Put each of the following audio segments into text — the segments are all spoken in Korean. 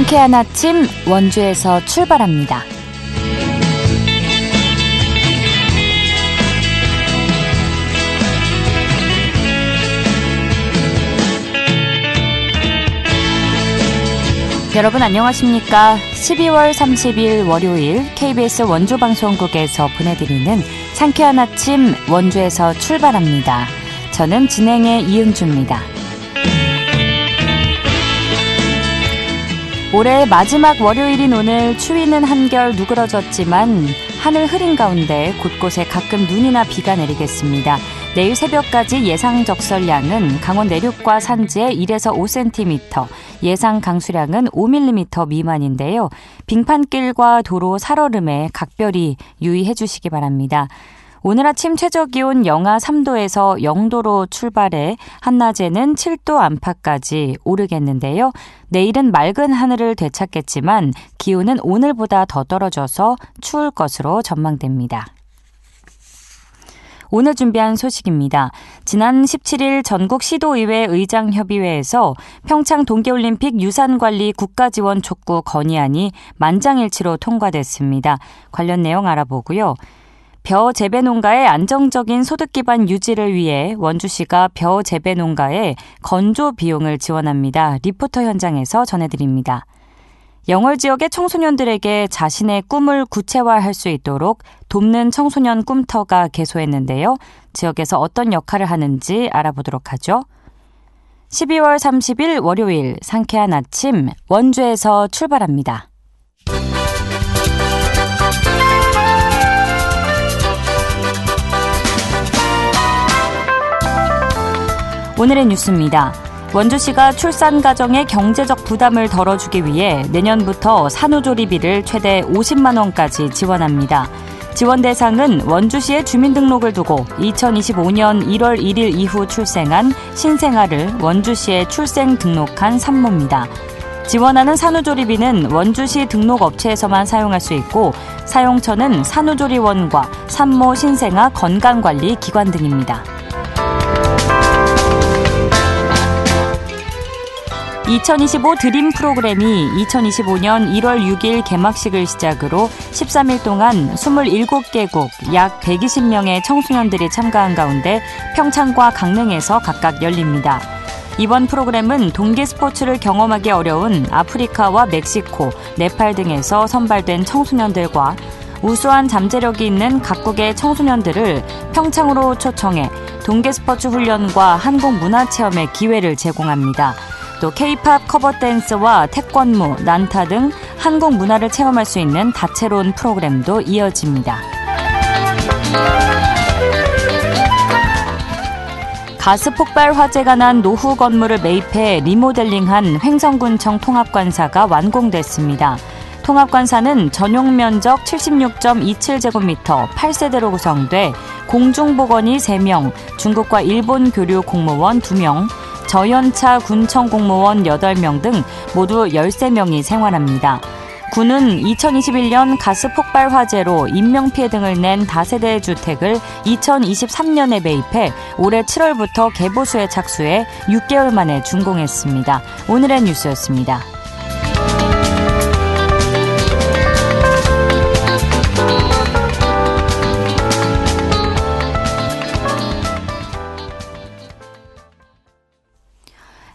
상쾌한 아침 원주에서 출발합니다. 여러분 안녕하십니까? 12월 30일 월요일 KBS 원주방송국에서 보내드리는 상쾌한 아침 원주에서 출발합니다. 저는 진행의 이은주입니다. 올해 마지막 월요일인 오늘 추위는 한결 누그러졌지만 하늘 흐린 가운데 곳곳에 가끔 눈이나 비가 내리겠습니다. 내일 새벽까지 예상 적설량은 강원 내륙과 산지에 1에서 5cm, 예상 강수량은 5mm 미만인데요. 빙판길과 도로 살얼음에 각별히 유의해 주시기 바랍니다. 오늘 아침 최저기온 영하 3도에서 0도로 출발해 한낮에는 7도 안팎까지 오르겠는데요. 내일은 맑은 하늘을 되찾겠지만 기온은 오늘보다 더 떨어져서 추울 것으로 전망됩니다. 오늘 준비한 소식입니다. 지난 17일 전국 시도의회 의장협의회에서 평창 동계올림픽 유산관리 국가지원 촉구 건의안이 만장일치로 통과됐습니다. 관련 내용 알아보고요. 벼 재배 농가의 안정적인 소득 기반 유지를 위해 원주시가 벼 재배 농가에 건조 비용을 지원합니다. 리포터 현장에서 전해드립니다. 영월 지역의 청소년들에게 자신의 꿈을 구체화할 수 있도록 돕는 청소년 꿈터가 개소했는데요. 지역에서 어떤 역할을 하는지 알아보도록 하죠. 12월 30일 월요일 상쾌한 아침 원주에서 출발합니다. 오늘의 뉴스입니다. 원주시가 출산 가정의 경제적 부담을 덜어주기 위해 내년부터 산후조리비를 최대 50만 원까지 지원합니다. 지원 대상은 원주시의 주민등록을 두고 2025년 1월 1일 이후 출생한 신생아를 원주시에 출생 등록한 산모입니다. 지원하는 산후조리비는 원주시 등록업체에서만 사용할 수 있고 사용처는 산후조리원과 산모 신생아 건강관리 기관 등입니다. 2025 드림 프로그램이 2025년 1월 6일 개막식을 시작으로 13일 동안 27개국 약 120명의 청소년들이 참가한 가운데 평창과 강릉에서 각각 열립니다. 이번 프로그램은 동계 스포츠를 경험하기 어려운 아프리카와 멕시코, 네팔 등에서 선발된 청소년들과 우수한 잠재력이 있는 각국의 청소년들을 평창으로 초청해 동계 스포츠 훈련과 한국 문화체험의 기회를 제공합니다. 또 K-팝 커버 댄스와 태권무, 난타 등 한국 문화를 체험할 수 있는 다채로운 프로그램도 이어집니다. 가스 폭발 화재가 난 노후 건물을 매입해 리모델링한 횡성군청 통합관사가 완공됐습니다. 통합관사는 전용 면적 76.27제곱미터 8세대로 구성돼 공중보건의 3명, 중국과 일본 교류 공무원 2명, 저연차 군청 공무원 8명 등 모두 13명이 생활합니다. 군은 2021년 가스 폭발 화재로 인명피해 등을 낸 다세대 주택을 2023년에 매입해 올해 7월부터 개보수에 착수해 6개월 만에 준공했습니다. 오늘의 뉴스였습니다.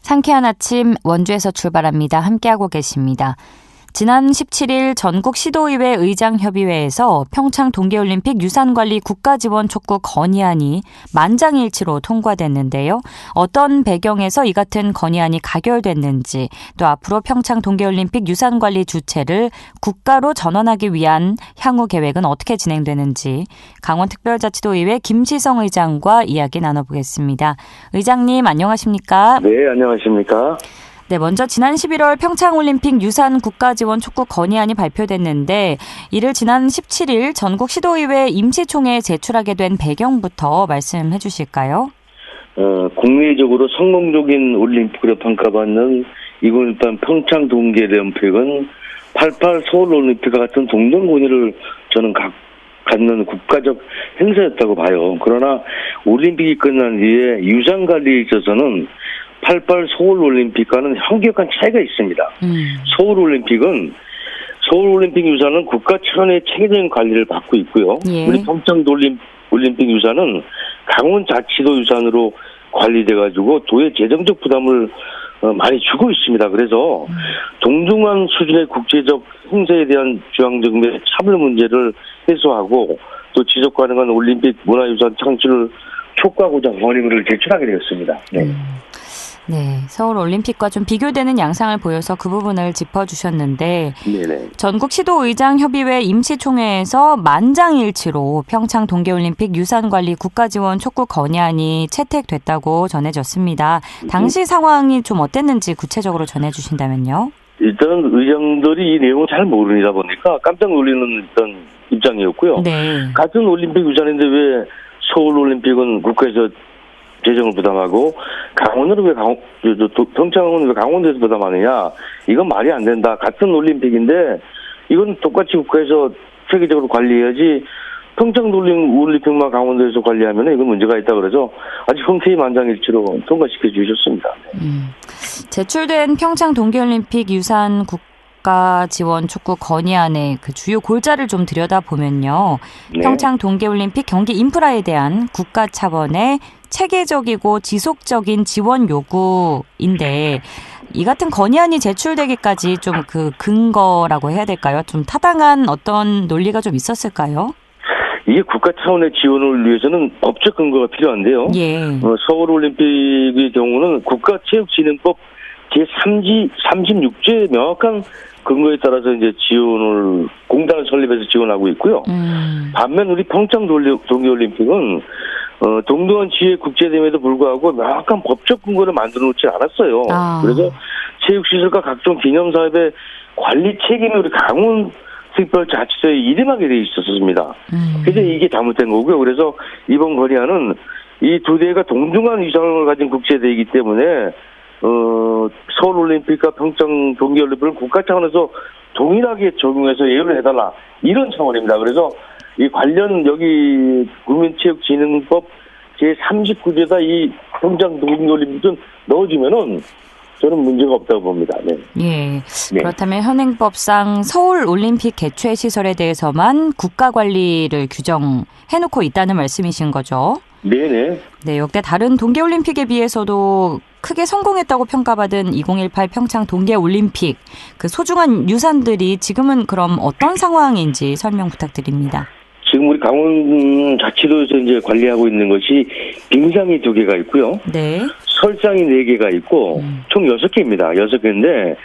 상쾌한 아침 원주에서 출발합니다. 함께하고 계십니다. 지난 17일 전국 시도의회 의장협의회에서 평창 동계올림픽 유산관리 국가지원 촉구 건의안이 만장일치로 통과됐는데요. 어떤 배경에서 이 같은 건의안이 가결됐는지, 또 앞으로 평창 동계올림픽 유산관리 주체를 국가로 전환하기 위한 향후 계획은 어떻게 진행되는지 강원특별자치도의회 김시성 의장과 이야기 나눠보겠습니다. 의장님 안녕하십니까? 네, 안녕하십니까? 네, 먼저 지난 11월 평창올림픽 유산 국가지원 촉구 건의안이 발표됐는데 이를 지난 17일 전국 시도의회 임시총회에 제출하게 된 배경부터 말씀해 주실까요? 국내적으로 성공적인 올림픽으로 평가받는 2018 평창 동계올림픽은 88 서울올림픽과 같은 동등 권위를 저는 갖는 국가적 행사였다고 봐요. 그러나 올림픽이 끝난 뒤에 유산 관리에 있어서는 88 서울올림픽과는 현격한 차이가 있습니다. 서울올림픽은 서울올림픽 유산은 국가 차원의 체계적인 관리를 받고 있고요. 예. 우리 평창올림픽 유산은 강원자치도 유산으로 관리돼가지고 도의 재정적 부담을 많이 주고 있습니다. 그래서 동등한 수준의 국제적 행사에 대한 주황적 및 차별 문제를 해소하고 또 지속 가능한 올림픽 문화유산 창출을 촉구하고자 건의문을 제출하게 되었습니다. 네. 네, 서울 올림픽과 좀 비교되는 양상을 보여서 그 부분을 짚어주셨는데 네네. 전국 시도의장협의회 임시총회에서 만장일치로 평창 동계올림픽 유산관리 국가지원 촉구 건의안이 채택됐다고 전해졌습니다. 당시 상황이 좀 어땠는지 구체적으로 전해주신다면요. 일단 의장들이 이 내용을 잘 모르다 보니까 깜짝 놀라는 일단 입장이었고요. 네. 같은 올림픽 유산인데 왜 서울올림픽은 국가에서 재정을 부담하고 평창은 왜 강원도에서 부담하느냐? 이건 말이 안 된다. 같은 올림픽인데 이건 똑같이 국가에서 체계적으로 관리해야지 평창 올림픽만 강원도에서 관리하면 이건 문제가 있다 그래서 아주 흔쾌히 만장일치로 통과시켜 주셨습니다. 제출된 평창 동계올림픽 유산 국가 지원 촉구 건의안의 그 주요 골자를 좀 들여다보면요. 네. 평창 동계올림픽 경기 인프라에 대한 국가 차원의 체계적이고 지속적인 지원 요구인데 이 같은 건의안이 제출되기까지 좀 그 근거라고 해야 될까요? 좀 타당한 어떤 논리가 좀 있었을까요? 이게 국가 차원의 지원을 위해서는 법적 근거가 필요한데요. 예. 서울올림픽의 경우는 국가체육진흥법 제36조의 명확한 근거에 따라서 이제 지원을 공단을 설립해서 지원하고 있고요. 반면 우리 평창 동계올림픽은 동등한 지혜 국제대회에도 불구하고 명확한 법적 근거를 만들어 놓지 않았어요. 그래서 체육시설과 각종 기념사업의 관리 책임이 우리 강원특별자치도에 이름하게 돼 있었습니다. 그래서 이게 잘못된 거고요. 그래서 이번 건의안은 이 두 대회가 동등한 위상을 가진 국제대회이기 때문에 서울올림픽과 평창 동계올림픽을 국가 차원에서 동일하게 적용해서 예우를 해달라 이런 차원입니다. 그래서 이 관련 여기 국민체육진흥법 제39조에다 이 평창 동계올림픽 좀 넣어주면은 저는 문제가 없다고 봅니다. 네. 예. 그렇다면 현행법상 서울올림픽 개최 시설에 대해서만 국가 관리를 규정해놓고 있다는 말씀이신 거죠? 네네. 네, 역대 다른 동계올림픽에 비해서도 크게 성공했다고 평가받은 2018 평창 동계올림픽 그 소중한 유산들이 지금은 그럼 어떤 상황인지 설명 부탁드립니다. 지금 우리 강원자치도에서 이제 관리하고 있는 것이 빙상이 2개가 있고요. 네. 설상이 4개가 있고 총 6개입니다. 6개인데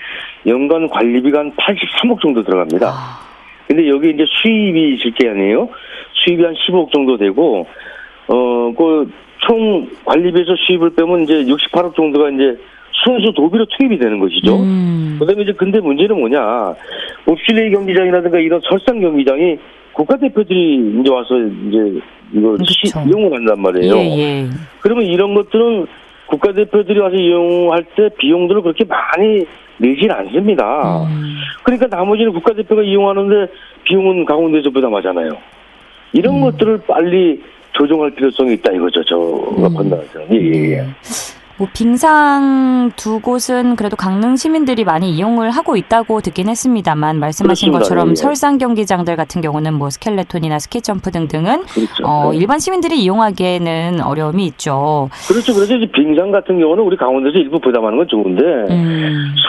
연간 관리비가 한 83억 정도 들어갑니다. 근데 여기 이제 수입이 있을 게 아니에요. 수입이 한 15억 정도 되고 그 총 관리비에서 수입을 빼면 이제 68억 정도가 이제 순수 도비로 투입이 되는 것이죠. 그다음에 이제 근데 문제는 뭐냐? 옵실레이 경기장이라든가 이런 설상 경기장이 국가대표들이 이제 와서 이제 이걸 이용을 한단 말이에요. 예. 그러면 이런 것들은 국가대표들이 와서 이용할 때 비용들을 그렇게 많이 내질 않습니다. 그러니까 나머지는 국가대표가 이용하는데 비용은 강원도에서 부담하잖아요. 이런 것들을 빨리 조정할 필요성이 있다 이거죠. 저가 판단하죠. 예. 뭐 빙상 2곳은 그래도 강릉 시민들이 많이 이용을 하고 있다고 듣긴 했습니다만 말씀하신 그렇습니다. 것처럼 예. 설상 경기장들 같은 경우는 뭐 스켈레톤이나 스키점프 등등은 그렇죠. 일반 시민들이 이용하기에는 어려움이 있죠. 그렇죠. 그래서 이제 빙상 같은 경우는 우리 강원도에서 일부 부담하는 건 좋은데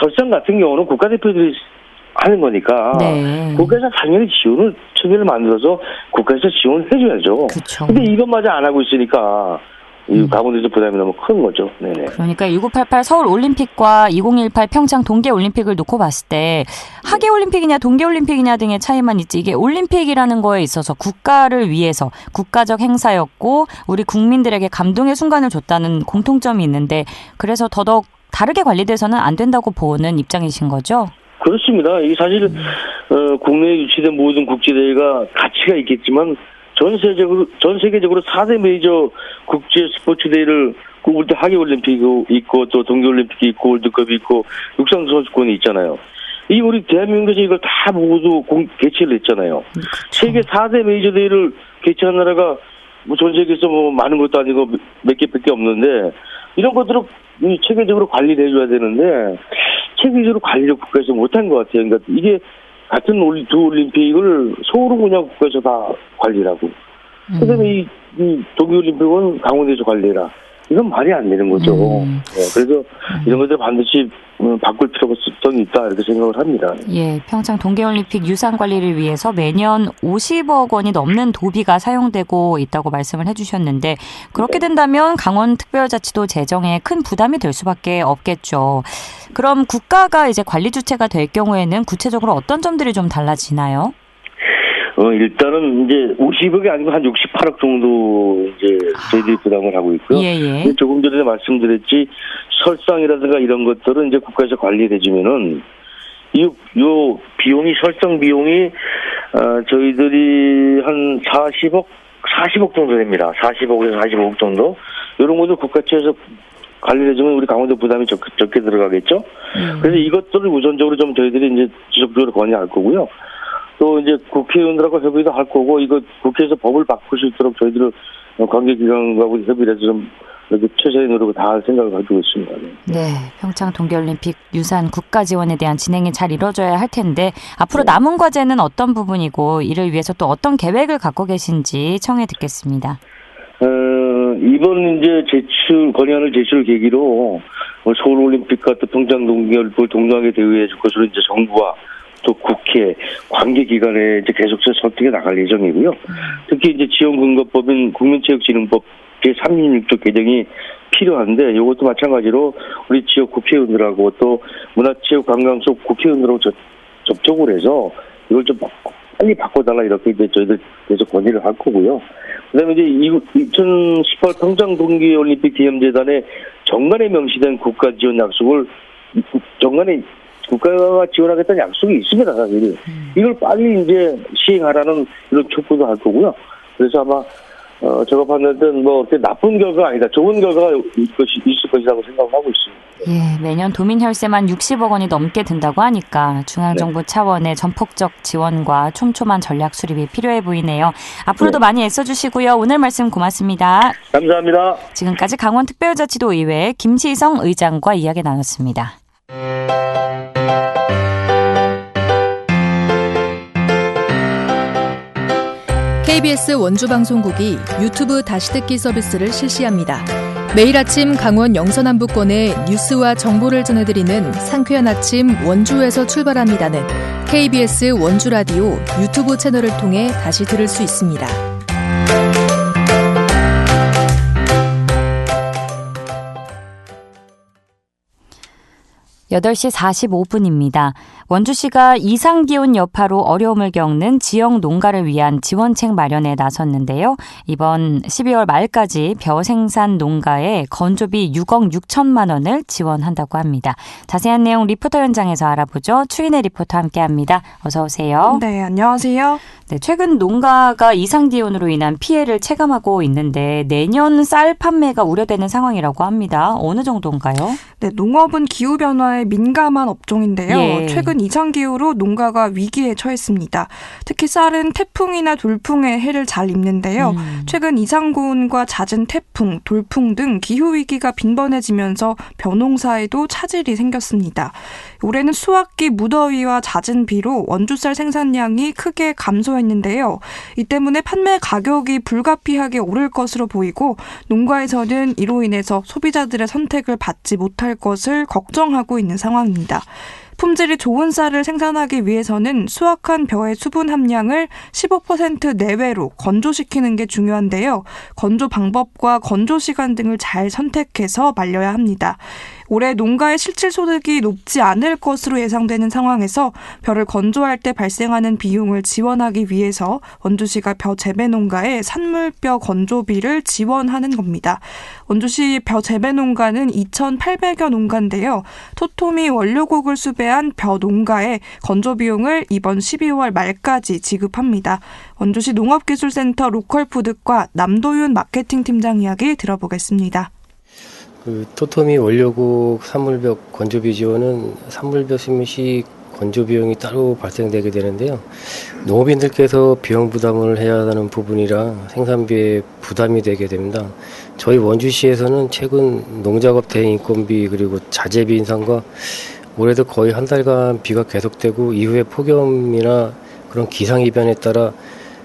설상 같은 경우는 국가대표들이 하는 거니까 네. 국가에서 당연히 지원을 체계를 만들어서 국가에서 지원을 해줘야죠. 그렇죠. 근데 이것마저 안 하고 있으니까 이 강원도에서 부담이 너무 큰 거죠. 네네. 그러니까 1988 서울올림픽과 2018 평창 동계올림픽을 놓고 봤을 때 하계올림픽이냐 동계올림픽이냐 등의 차이만 있지 이게 올림픽이라는 거에 있어서 국가를 위해서 국가적 행사였고 우리 국민들에게 감동의 순간을 줬다는 공통점이 있는데 그래서 더더욱 다르게 관리돼서는 안 된다고 보는 입장이신 거죠? 그렇습니다. 이 사실 국내에 유치된 모든 국제대회가 가치가 있겠지만 전 세계적으로 4대 메이저 국제 스포츠 대회를 꼽을 때 하계올림픽이 있고 또 동계올림픽이 있고 월드컵이 있고 육상선수권이 있잖아요. 이 우리 대한민국에서 이걸 다 모두 개최를 했잖아요. 세계 4대 메이저 대회를 개최한 나라가 뭐 전 세계에서 뭐 많은 것도 아니고 몇 개밖에 없는데 이런 것들을 체계적으로 관리를 해줘야 되는데 체계적으로 관리를 국가에서 못한 것 같아요. 그러니까 이게 같은 두 올림픽을 서울은 그냥 국가에서 다 관리라고. 그다음에 이 동계올림픽은 강원도에서 관리해라. 이건 말이 안 되는 거죠. 네, 그래서 이런 것들 반드시 바꿀 필요성이 있다 이렇게 생각을 합니다. 예, 평창 동계올림픽 유산 관리를 위해서 매년 50억 원이 넘는 도비가 사용되고 있다고 말씀을 해주셨는데 그렇게 된다면 강원특별자치도 재정에 큰 부담이 될 수밖에 없겠죠. 그럼 국가가 이제 관리 주체가 될 경우에는 구체적으로 어떤 점들이 좀 달라지나요? 일단은 이제 50억이 아니고 한 68억 정도 이제 저희들이 부담을 하고 있고요. 예. 조금 전에 말씀드렸지 설상이라든가 이런 것들은 이제 국가에서 관리해주면은 요 비용이 설상 비용이 저희들이 한 40억 정도 됩니다. 40억에서 45억 정도. 이런 것들 국가채에서 관리를 해주면 우리 강원도 부담이 적게 들어가겠죠. 그래서 이것들을 우선적으로 좀 저희들이 이제 지속적으로 건의할 거고요. 또 이제 국회의원들하고 협의도 할 거고 이거 국회에서 법을 바꿀 수 있도록 저희들은 관계기관하고 협의를 해서 좀 이렇게 최선의 노력을 다할 생각을 가지고 있습니다. 네, 평창 동계올림픽 유산 국가 지원에 대한 진행이 잘 이루어져야 할 텐데 앞으로 남은 과제는 어떤 부분이고 이를 위해서 또 어떤 계획을 갖고 계신지 청해 듣겠습니다. 이번 이제 건의안을 제출 계기로 서울올림픽과 또 평창 동계올림픽을 동등하게 대우해 줄 것으로 이제 정부와 또 국회, 관계기관에 이제 계속해서 설득해 나갈 예정이고요. 특히 이제 지원근거법인 국민체육진흥법 제36조 개정이 필요한데 이것도 마찬가지로 우리 지역 국회의원들하고 또 문화체육관광속 국회의원들하고 접촉을 해서 이걸 좀 빨리 바꿔달라 이렇게 이제 저희들 계속 건의를 할 거고요. 그다음에 이제 2018 평창 동계올림픽 기념재단에 정관에 명시된 국가 지원 약속을 정관에 국가가 지원하겠다는 약속이 있습니다, 사실. 이걸 빨리 이제 시행하라는 이런 촉구도 할 거고요. 그래서 아마, 제가 봤을 땐 뭐, 나쁜 결과가 아니다. 좋은 결과가 있을 것이라고 생각하고 있습니다. 예, 매년 도민 혈세만 60억 원이 넘게 든다고 하니까 중앙정부 차원의 전폭적 지원과 촘촘한 전략 수립이 필요해 보이네요. 앞으로도 많이 애써주시고요. 오늘 말씀 고맙습니다. 감사합니다. 지금까지 강원특별자치도의회 김시성 의장과 이야기 나눴습니다. KBS 원주방송국이 유튜브 다시 듣기 서비스를 실시합니다. 매일 아침 강원 영서남부권의 뉴스와 정보를 전해드리는 상쾌한 아침 원주에서 출발합니다는 KBS 원주라디오 유튜브 채널을 통해 다시 들을 수 있습니다. 8시 45분입니다. 원주시가 이상기온 여파로 어려움을 겪는 지역 농가를 위한 지원책 마련에 나섰는데요. 이번 12월 말까지 벼 생산 농가에 건조비 6억 6천만 원을 지원한다고 합니다. 자세한 내용 리포터 현장에서 알아보죠. 추인혜 리포터 함께합니다. 어서 오세요. 네, 안녕하세요. 네, 최근 농가가 이상기온으로 인한 피해를 체감하고 있는데 내년 쌀 판매가 우려되는 상황이라고 합니다. 어느 정도인가요? 네, 농업은 기후변화에 민감한 업종인데요. 예. 최근 이상기후로 농가가 위기에 처했습니다. 특히 쌀은 태풍이나 돌풍의 해를 잘 입는데요. 최근 이상고온과 잦은 태풍, 돌풍 등 기후위기가 빈번해지면서 벼농사에도 차질이 생겼습니다. 올해는 수확기 무더위와 잦은 비로 원주쌀 생산량이 크게 감소했는데요. 이 때문에 판매 가격이 불가피하게 오를 것으로 보이고 농가에서는 이로 인해서 소비자들의 선택을 받지 못할 것을 걱정하고 있는 상황입니다. 품질이 좋은 쌀을 생산하기 위해서는 수확한 벼의 수분 함량을 15% 내외로 건조시키는 게 중요한데요. 건조 방법과 건조 시간 등을 잘 선택해서 말려야 합니다. 올해 농가의 실질 소득이 높지 않을 것으로 예상되는 상황에서 벼를 건조할 때 발생하는 비용을 지원하기 위해서 원주시가 벼 재배 농가에 산물벼 건조비를 지원하는 겁니다. 원주시 벼 재배 농가는 2,800여 농가인데요. 토토미 원료곡을 수배한 벼 농가에 건조 비용을 이번 12월 말까지 지급합니다. 원주시 농업기술센터 로컬푸드과 남도윤 마케팅 팀장 이야기 들어보겠습니다. 토토미 원료곡 산물벼 건조비 지원은 산물벼 수미 시 건조 비용이 따로 발생되게 되는데요. 농업인들께서 비용 부담을 해야 하는 부분이라 생산비에 부담이 되게 됩니다. 저희 원주시에서는 최근 농작업 대인건비 그리고 자재비 인상과 올해도 거의 한 달간 비가 계속되고 이후에 폭염이나 그런 기상이변에 따라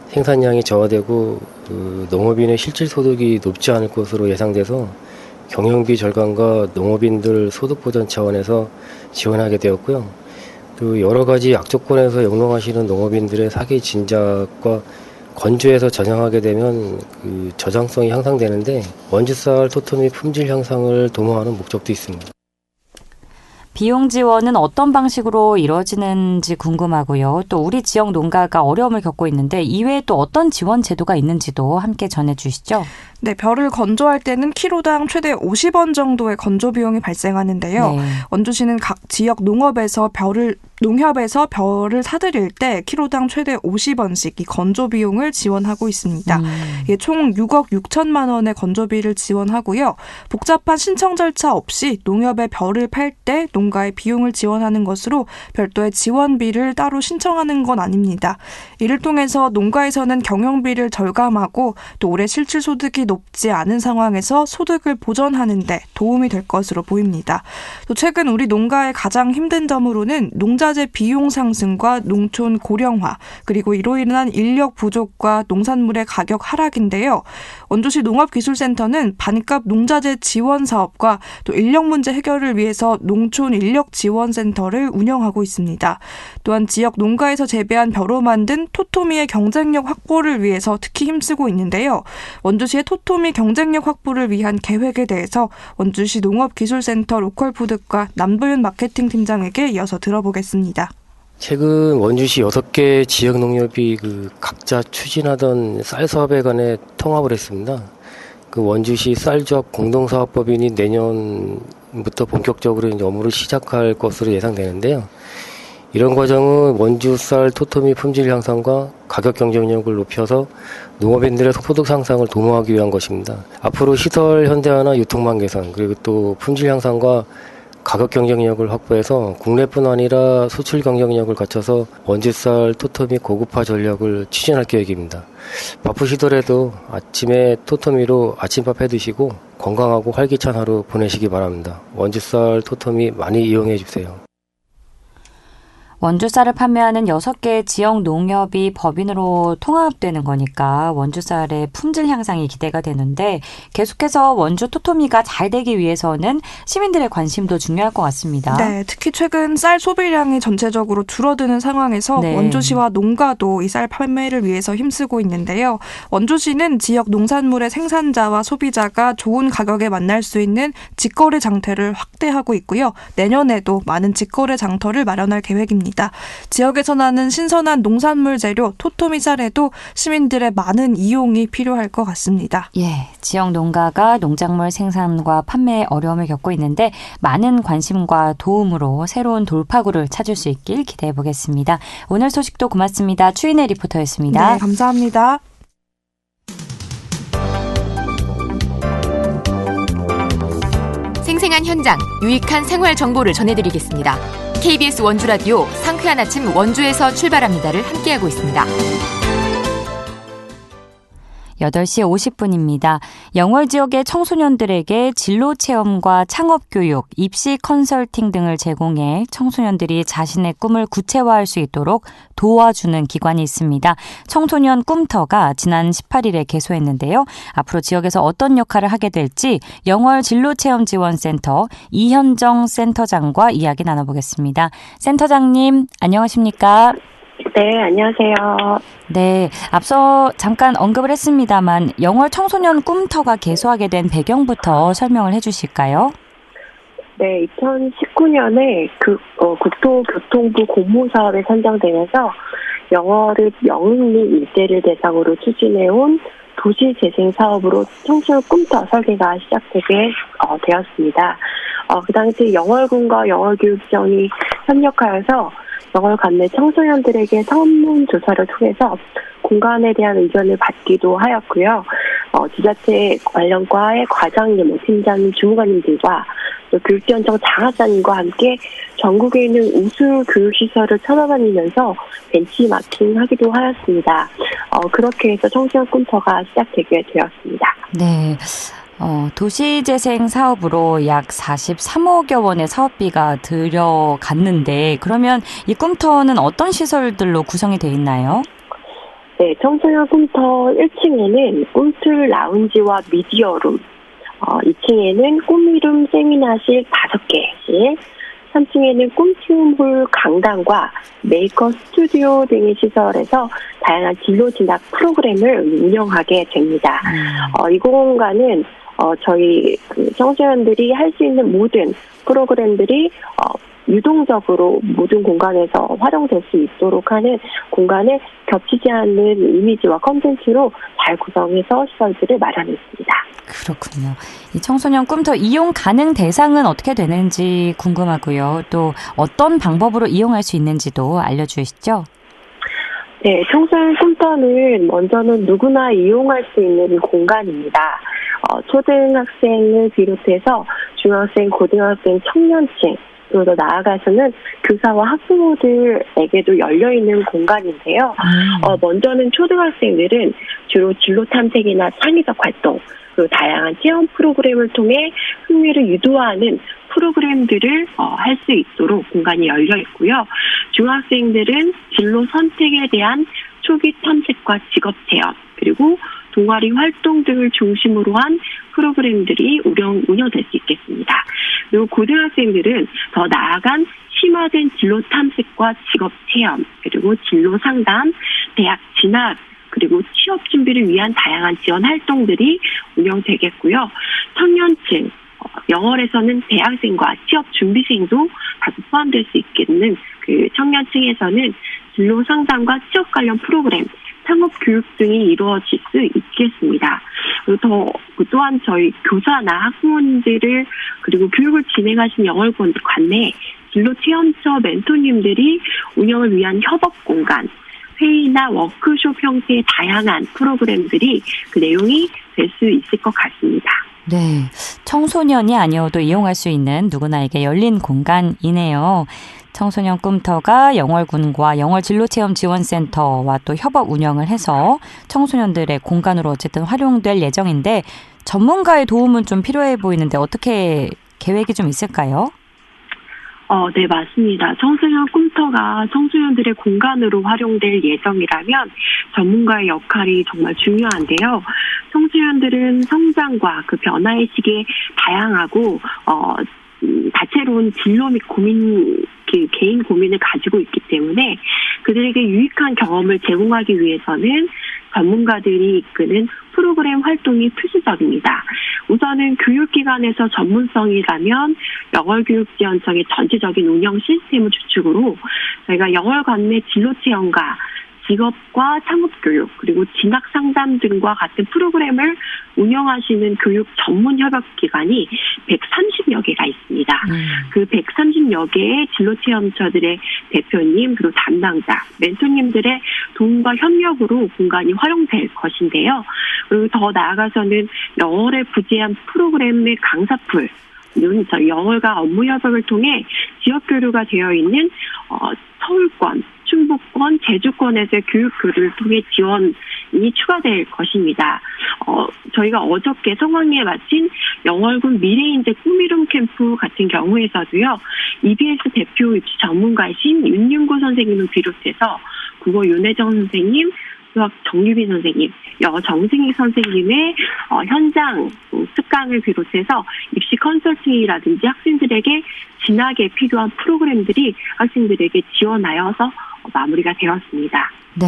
생산량이 저하되고 농업인의 실질 소득이 높지 않을 것으로 예상돼서 경영비 절감과 농업인들 소득 보전 차원에서 지원하게 되었고요. 또 여러 가지 악조건에서 영농하시는 농업인들의 사기 진작과 건조해서 전향하게 되면 저장성이 향상되는데 원주쌀 토토미 품질 향상을 도모하는 목적도 있습니다. 비용 지원은 어떤 방식으로 이루어지는지 궁금하고요. 또 우리 지역 농가가 어려움을 겪고 있는데 이외에 또 어떤 지원 제도가 있는지도 함께 전해주시죠. 네, 벼를 건조할 때는 키로당 최대 50원 정도의 건조 비용이 발생하는데요. 네. 원주시는 각 지역 농협에서 벼를 사들일 때 키로당 최대 50원씩 이 건조 비용을 지원하고 있습니다. 총 6억 6천만 원의 건조비를 지원하고요. 복잡한 신청 절차 없이 농협에 벼를 팔 때 농가의 비용을 지원하는 것으로 별도의 지원비를 따로 신청하는 건 아닙니다. 이를 통해서 농가에서는 경영비를 절감하고 또 올해 실질 소득이 높지 않은 상황에서 소득을 보전하는 데 도움이 될 것으로 보입니다. 또 최근 우리 농가의 가장 힘든 점으로는 농자재 비용 상승과 농촌 고령화 그리고 이로 인한 인력 부족과 농산물의 가격 하락인데요. 원주시 농업기술센터는 반값 농자재 지원 사업과 또 인력 문제 해결을 위해서 농촌 인력 지원센터를 운영하고 있습니다. 또한 지역 농가에서 재배한 벼로 만든 토토미의 경쟁력 확보를 위해서 특히 힘쓰고 있는데요. 원주시의 토토미 경쟁력 확보를 위한 계획에 대해서 원주시 농업기술센터 로컬푸드과 남도윤 마케팅 팀장에게 이어서 들어보겠습니다. 최근 원주시 6개 지역 농협이 각자 추진하던 쌀 사업에 관해 통합을 했습니다. 원주시 쌀조합 공동사업법인이 내년부터 본격적으로 이제 업무를 시작할 것으로 예상되는데요. 이런 과정은 원주쌀 토토미 품질 향상과 가격 경쟁력을 높여서 농업인들의 소득 상승을 도모하기 위한 것입니다. 앞으로 시설 현대화나 유통망 개선 그리고 또 품질 향상과 가격 경쟁력을 확보해서 국내뿐 아니라 수출 경쟁력을 갖춰서 원주쌀 토토미 고급화 전략을 추진할 계획입니다. 바쁘시더라도 아침에 토토미로 아침밥 해드시고 건강하고 활기찬 하루 보내시기 바랍니다. 원주쌀 토토미 많이 이용해 주세요. 원주쌀을 판매하는 6개 지역 농협이 법인으로 통합되는 거니까 원주쌀의 품질 향상이 기대가 되는데 계속해서 원주 토토미가 잘 되기 위해서는 시민들의 관심도 중요할 것 같습니다. 네, 특히 최근 쌀 소비량이 전체적으로 줄어드는 상황에서 네. 원주시와 농가도 이 쌀 판매를 위해서 힘쓰고 있는데요. 원주시는 지역 농산물의 생산자와 소비자가 좋은 가격에 만날 수 있는 직거래 장터를 확대하고 있고요. 내년에도 많은 직거래 장터를 마련할 계획입니다. 지역에서 나는 신선한 농산물 재료 토토미 쌀에도 시민들의 많은 이용이 필요할 것 같습니다. 예, 지역 농가가 농작물 생산과 판매에 어려움을 겪고 있는데 많은 관심과 도움으로 새로운 돌파구를 찾을 수 있길 기대해 보겠습니다. 오늘 소식도 고맙습니다. 추인혜 리포터였습니다. 네, 감사합니다. 생생한 현장, 유익한 생활 정보를 전해드리겠습니다. KBS 원주라디오 상쾌한 아침 원주에서 출발합니다를 함께하고 있습니다. 8시 50분입니다. 영월 지역의 청소년들에게 진로 체험과 창업 교육, 입시 컨설팅 등을 제공해 청소년들이 자신의 꿈을 구체화할 수 있도록 도와주는 기관이 있습니다. 청소년 꿈터가 지난 18일에 개소했는데요. 앞으로 지역에서 어떤 역할을 하게 될지 영월 진로체험지원센터 이현정 센터장과 이야기 나눠보겠습니다. 센터장님, 안녕하십니까? 네, 안녕하세요. 네, 앞서 잠깐 언급을 했습니다만 영월 청소년 꿈터가 개소하게 된 배경부터 설명을 해주실까요? 네, 2019년에 국토교통부 공모사업에 선정되면서 영월의 영흥리 일대를 대상으로 추진해온 도시재생 사업으로 청소년 꿈터 설계가 시작되게 되었습니다. 그 당시 영월군과 영월교육청이 협력하여서 영월 관내 청소년들에게 설문조사를 통해서 공간에 대한 의견을 받기도 하였고요. 지자체 관련과의 과장님, 팀장님, 주무관님들과 교육지원청 장학사님과 함께 전국에 있는 우수 교육시설을 찾아다니면서 벤치마킹하기도 하였습니다. 그렇게 해서 청소년 꿈터가 시작되게 되었습니다. 네. 도시재생 사업으로 약 43억여 원의 사업비가 들어갔는데 그러면 이 꿈터는 어떤 시설들로 구성이 되어 있나요? 네, 청소년 꿈터 1층에는 꿈틀 라운지와 미디어룸, 2층에는 꿈이룸 세미나실 5개실, 3층에는 꿈키움홀 강당과 메이커 스튜디오 등의 시설에서 다양한 진로 진학 프로그램을 운영하게 됩니다. 이 공간은 저희 청소년들이 할 수 있는 모든 프로그램들이 유동적으로 모든 공간에서 활용될 수 있도록 하는 공간을 겹치지 않는 이미지와 컨텐츠로 잘 구성해서 시설들을 마련했습니다. 그렇군요. 이 청소년 꿈터 이용 가능 대상은 어떻게 되는지 궁금하고요. 또 어떤 방법으로 이용할 수 있는지도 알려주시죠. 네, 청소년 꿈터는 먼저는 누구나 이용할 수 있는 공간입니다. 초등학생을 비롯해서 중학생, 고등학생, 청년층, 그리고 더 나아가서는 교사와 학부모들에게도 열려있는 공간인데요. 먼저는 초등학생들은 주로 진로 탐색이나 창의적 활동, 그리고 다양한 체험 프로그램을 통해 흥미를 유도하는 프로그램들을 할 수 있도록 공간이 열려 있고요. 중학생들은 진로 선택에 대한 초기 탐색과 직업 체험, 그리고 동아리 활동 등을 중심으로 한 프로그램들이 운영될 수 있겠습니다. 그리고 고등학생들은 더 나아간 심화된 진로 탐색과 직업 체험, 그리고 진로 상담, 대학 진학, 그리고 취업 준비를 위한 다양한 지원 활동들이 운영되겠고요. 청년층, 영월에서는 대학생과 취업 준비생도 다수 포함될 수 있겠는 그 청년층에서는 진로 상담과 취업 관련 프로그램, 창업 교육 등이 이루어질 수 있겠습니다. 그리고 또한 저희 교사나 학부모님들을 그리고 교육을 진행하신 영월권 관내 진로 체험처 멘토님들이 운영을 위한 협업 공간, 회의나 워크숍 형태의 다양한 프로그램들이 그 내용이 될 수 있을 것 같습니다. 네, 청소년이 아니어도 이용할 수 있는 누구나에게 열린 공간이네요. 청소년 꿈터가 영월군과 영월진로체험지원센터와 또 협업 운영을 해서 청소년들의 공간으로 어쨌든 활용될 예정인데 전문가의 도움은 좀 필요해 보이는데 어떻게 계획이 좀 있을까요? 네, 맞습니다. 청소년 꿈터가 청소년들의 공간으로 활용될 예정이라면 전문가의 역할이 정말 중요한데요. 청소년들은 성장과 그 변화의 시기에 다양하고 다채로운 진로 및 고민, 개인 고민을 가지고 있기 때문에 그들에게 유익한 경험을 제공하기 위해서는 전문가들이 이끄는 프로그램 활동이 필수적입니다. 우선은 교육기관에서 전문성이라면 영월교육지원청의 전체적인 운영 시스템을 주축으로 저희가 영월 관내 진로체험과 직업과 창업교육 그리고 진학상담 등과 같은 프로그램을 운영하시는 교육 전문 협업기관이 130여 개가 있습니다. 그 130여 개의 진로체험처들의 대표님 그리고 담당자, 멘토님들의 도움과 협력으로 공간이 활용될 것인데요. 그리고 더 나아가서는 영월에 부재한 프로그램의 강사풀, 저희 영월과 업무 협업을 통해 지역 교류가 되어 있는 서울권, 충북권, 제주권에서의 교육 교류를 통해 지원이 추가될 것입니다. 저희가 어저께 성황리에 마친 영월군 미래인재 꿈이룸 캠프 같은 경우에서도요. EBS 대표 입시 전문가이신 윤윤구 선생님을 비롯해서 국어 윤혜정 선생님, 수학 정유빈 선생님, 영어 정승희 선생님의 현장 특강을 비롯해서 입시 컨설팅이라든지 학생들에게 진학에 필요한 프로그램들이 학생들에게 지원하여서 마무리가 되었습니다. 네,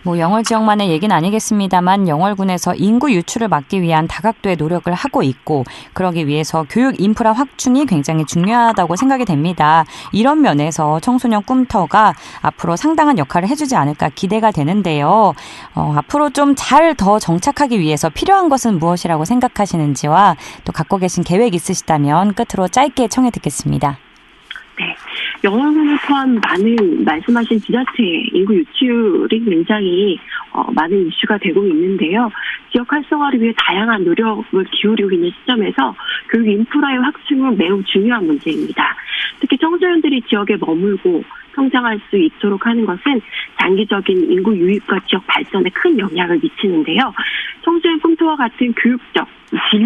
영월 지역만의 얘기는 아니겠습니다만 영월군에서 인구 유출을 막기 위한 다각도의 노력을 하고 있고 그러기 위해서 교육 인프라 확충이 굉장히 중요하다고 생각이 됩니다. 이런 면에서 청소년 꿈터가 앞으로 상당한 역할을 해주지 않을까 기대가 되는데요. 앞으로 좀 잘 더 정착하기 위해서 필요한 것은 무엇이라고 생각하시는지와 또 갖고 계신 계획 있으시다면 끝으로 짧게 청해 듣겠습니다. 네, 영월군을 포함 많은 말씀하신 지자체 인구 유출이 굉장히 많은 이슈가 되고 있는데요. 지역 활성화를 위해 다양한 노력을 기울이고 있는 시점에서 교육 인프라의 확충은 매우 중요한 문제입니다. 특히 청소년들이 지역에 머물고 성장할 수 있도록 하는 것은 장기적인 인구 유입과 지역 발전에 큰 영향을 미치는데요. 청소년 꿈토와 같은 교육적 진로